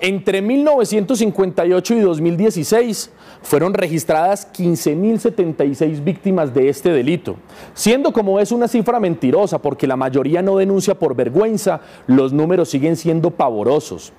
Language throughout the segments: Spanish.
Entre 1958 y 2016 fueron registradas 15.076 víctimas de este delito, siendo como es una cifra mentirosa porque la mayoría no denuncia por vergüenza, los números siguen siendo pavorosos.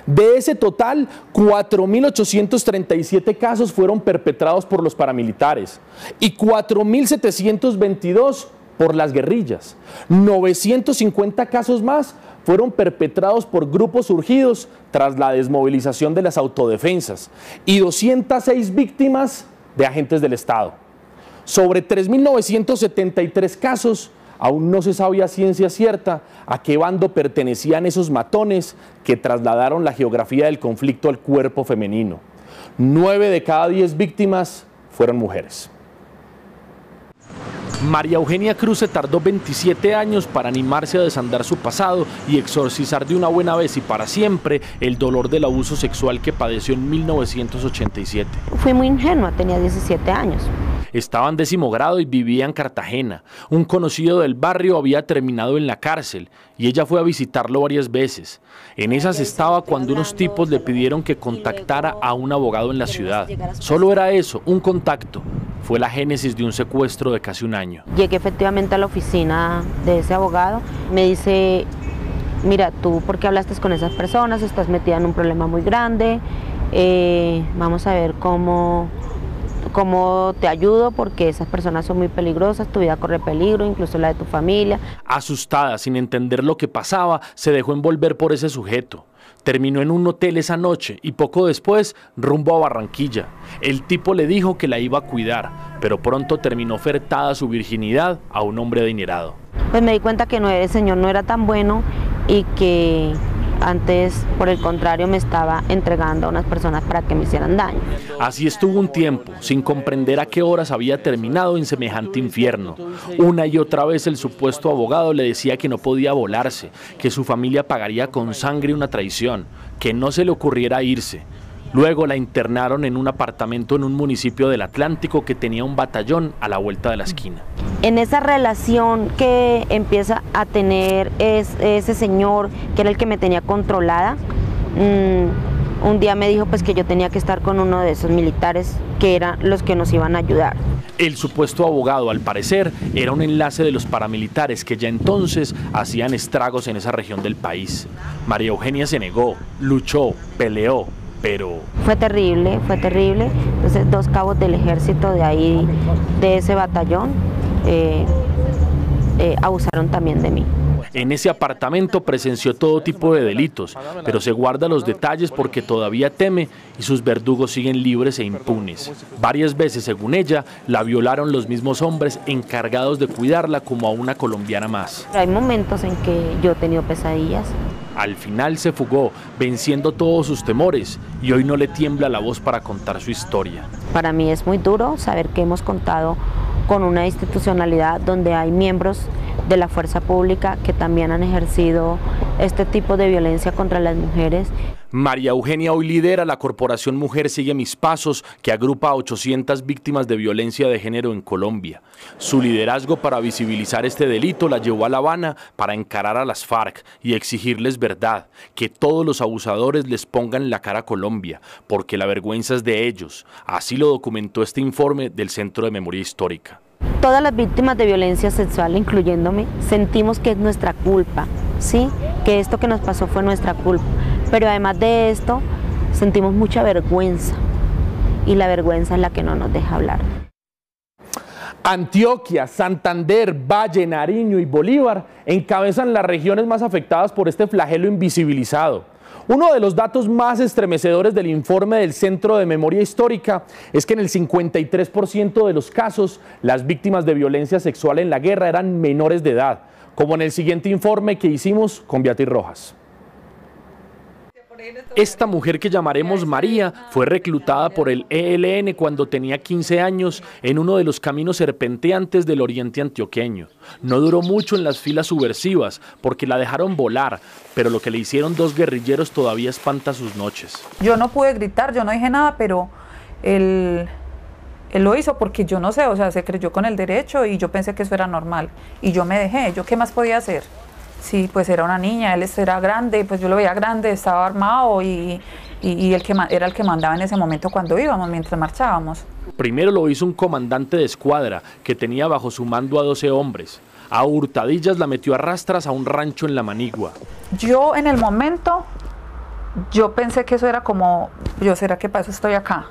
De ese total, 4.837 casos fueron perpetrados por los paramilitares y 4.722 por las guerrillas. 950 casos más fueron perpetrados por grupos surgidos tras la desmovilización de las autodefensas y 206 víctimas de agentes del Estado. Sobre 3.973 casos, aún no se sabía a ciencia cierta a qué bando pertenecían esos matones que trasladaron la geografía del conflicto al cuerpo femenino. 9 de cada 10 víctimas fueron mujeres. María Eugenia Cruz se tardó 27 años para animarse a desandar su pasado y exorcizar de una buena vez y para siempre el dolor del abuso sexual que padeció en 1987. Fui muy ingenua, tenía 17 años. Estaba en 10º grado y vivía en Cartagena. Un conocido del barrio había terminado en la cárcel y ella fue a visitarlo varias veces. En esas estaba cuando unos tipos le pidieron que contactara a un abogado en la ciudad. Solo era eso, un contacto. Fue la génesis de un secuestro de casi un año. Llegué efectivamente a la oficina de ese abogado. Me dice, mira, tú ¿por qué hablaste con esas personas? Estás metida en un problema muy grande. Vamos a ver cómo te ayudo porque esas personas son muy peligrosas, tu vida corre peligro, incluso la de tu familia. Asustada, sin entender lo que pasaba, se dejó envolver por ese sujeto. Terminó en un hotel esa noche y poco después rumbo a Barranquilla. El tipo le dijo que la iba a cuidar, pero pronto terminó ofertada su virginidad a un hombre adinerado. Pues me di cuenta que el señor no era tan bueno y que antes, por el contrario, me estaba entregando a unas personas para que me hicieran daño. Así estuvo un tiempo, sin comprender a qué horas había terminado en semejante infierno. Una y otra vez el supuesto abogado le decía que no podía volarse, que su familia pagaría con sangre una traición, que no se le ocurriera irse. Luego la internaron en un apartamento en un municipio del Atlántico que tenía un batallón a la vuelta de la esquina. En esa relación que empieza a tener ese señor, que era el que me tenía controlada, un día me dijo pues que yo tenía que estar con uno de esos militares que eran los que nos iban a ayudar. El supuesto abogado, al parecer, era un enlace de los paramilitares que ya entonces hacían estragos en esa región del país. María Eugenia se negó, luchó, peleó, pero... Fue terrible, fue terrible. Entonces 2 cabos del ejército de ahí, de ese batallón, abusaron también de mí. En ese apartamento presenció todo tipo de delitos, pero se guarda los detalles porque todavía teme y sus verdugos siguen libres e impunes. Varias veces, según ella, la violaron los mismos hombres encargados de cuidarla como a una colombiana más. Hay momentos en que yo he tenido pesadillas. Al final se fugó, venciendo todos sus temores, y hoy no le tiembla la voz para contar su historia. Para mí es muy duro saber que hemos contado con una institucionalidad donde hay miembros de la fuerza pública que también han ejercido este tipo de violencia contra las mujeres. María Eugenia hoy lidera la corporación Mujer Sigue Mis Pasos, que agrupa a 800 víctimas de violencia de género en Colombia. Su liderazgo para visibilizar este delito la llevó a La Habana para encarar a las FARC y exigirles verdad, que todos los abusadores les pongan la cara a Colombia, porque la vergüenza es de ellos. Así lo documentó este informe del Centro de Memoria Histórica. Todas las víctimas de violencia sexual, incluyéndome, sentimos que es nuestra culpa, ¿sí? Que esto que nos pasó fue nuestra culpa. Pero además de esto, sentimos mucha vergüenza y la vergüenza es la que no nos deja hablar. Antioquia, Santander, Valle, Nariño y Bolívar encabezan las regiones más afectadas por este flagelo invisibilizado. Uno de los datos más estremecedores del informe del Centro de Memoria Histórica es que en el 53% de los casos, las víctimas de violencia sexual en la guerra eran menores de edad, como en el siguiente informe que hicimos con Beatriz Rojas. Esta mujer, que llamaremos María, fue reclutada por el ELN cuando tenía 15 años en uno de los caminos serpenteantes del oriente antioqueño. No duró mucho en las filas subversivas porque la dejaron volar, pero lo que le hicieron 2 guerrilleros todavía espanta sus noches. Yo no pude gritar, yo no dije nada, pero él lo hizo porque yo no sé, o sea, se creyó con el derecho y yo pensé que eso era normal. Y yo me dejé, ¿yo qué más podía hacer? Sí, pues era una niña, él era grande, pues yo lo veía grande, estaba armado y era el que mandaba en ese momento cuando íbamos, mientras marchábamos. Primero lo hizo un comandante de escuadra que tenía bajo su mando a 12 hombres. A hurtadillas la metió a rastras a un rancho en La Manigua. Yo en el momento, yo pensé que eso era como, ¿será que para eso estoy acá?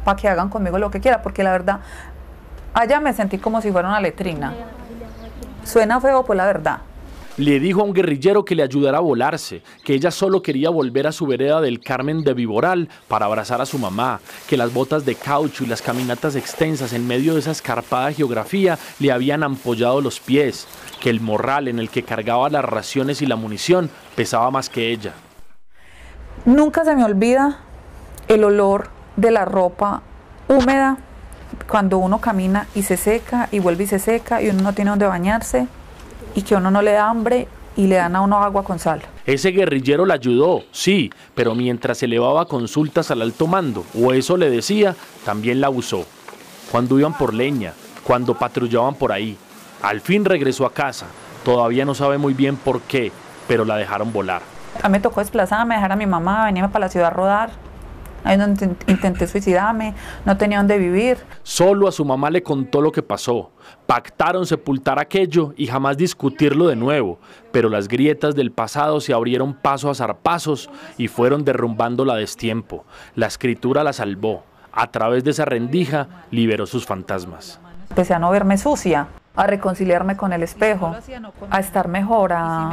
Para que hagan conmigo lo que quieran, porque la verdad, allá me sentí como si fuera una letrina. Suena feo, pues la verdad. Le dijo a un guerrillero que le ayudara a volarse, que ella solo quería volver a su vereda del Carmen de Viboral para abrazar a su mamá, que las botas de caucho y las caminatas extensas en medio de esa escarpada geografía le habían ampollado los pies, que el morral en el que cargaba las raciones y la munición pesaba más que ella. Nunca se me olvida el olor de la ropa húmeda cuando uno camina y se seca y vuelve y se seca y uno no tiene donde bañarse y que a uno no le da hambre y le dan a uno agua con sal. Ese guerrillero la ayudó, sí, pero mientras elevaba consultas al alto mando, o eso le decía, también la abusó. Cuando iban por leña, cuando patrullaban por ahí. Al fin regresó a casa, todavía no sabe muy bien por qué, pero la dejaron volar. A mí me tocó desplazarme, dejar a mi mamá, venirme para la ciudad a rodar. Ahí donde intenté suicidarme, no tenía dónde vivir. Solo a su mamá le contó lo que pasó. Pactaron sepultar aquello y jamás discutirlo de nuevo, pero las grietas del pasado se abrieron paso a zarpazos y fueron derrumbándola a destiempo. La escritura la salvó. A través de esa rendija liberó sus fantasmas. Empecé a no verme sucia, a reconciliarme con el espejo, a estar mejor, a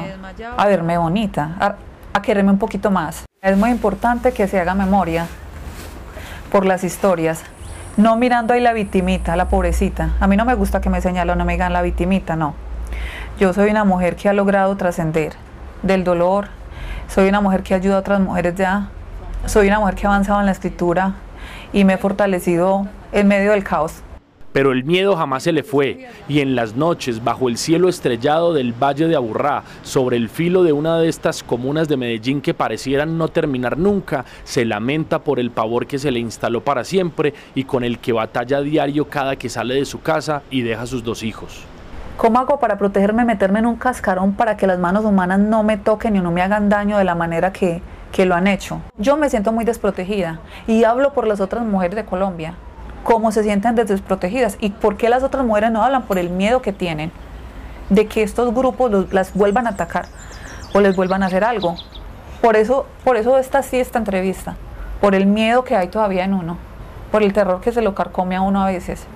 verme bonita, a quererme un poquito más. Es muy importante que se haga memoria por las historias, no mirando ahí la victimita, la pobrecita. A mí no me gusta que me señalen, no me digan la victimita, no. Yo soy una mujer que ha logrado trascender del dolor, soy una mujer que ayuda a otras mujeres ya, soy una mujer que ha avanzado en la escritura y me he fortalecido en medio del caos. Pero el miedo jamás se le fue, y en las noches, bajo el cielo estrellado del Valle de Aburrá, sobre el filo de una de estas comunas de Medellín que parecieran no terminar nunca, se lamenta por el pavor que se le instaló para siempre y con el que batalla a diario cada que sale de su casa y deja a sus 2 hijos. ¿Cómo hago para protegerme, meterme en un cascarón para que las manos humanas no me toquen y no me hagan daño de la manera que lo han hecho? Yo me siento muy desprotegida y hablo por las otras mujeres de Colombia. Cómo se sienten desprotegidas y por qué las otras mujeres no hablan, por el miedo que tienen de que estos grupos las vuelvan a atacar o les vuelvan a hacer algo. Por eso esta entrevista, por el miedo que hay todavía en uno, por el terror que se lo carcome a uno a veces.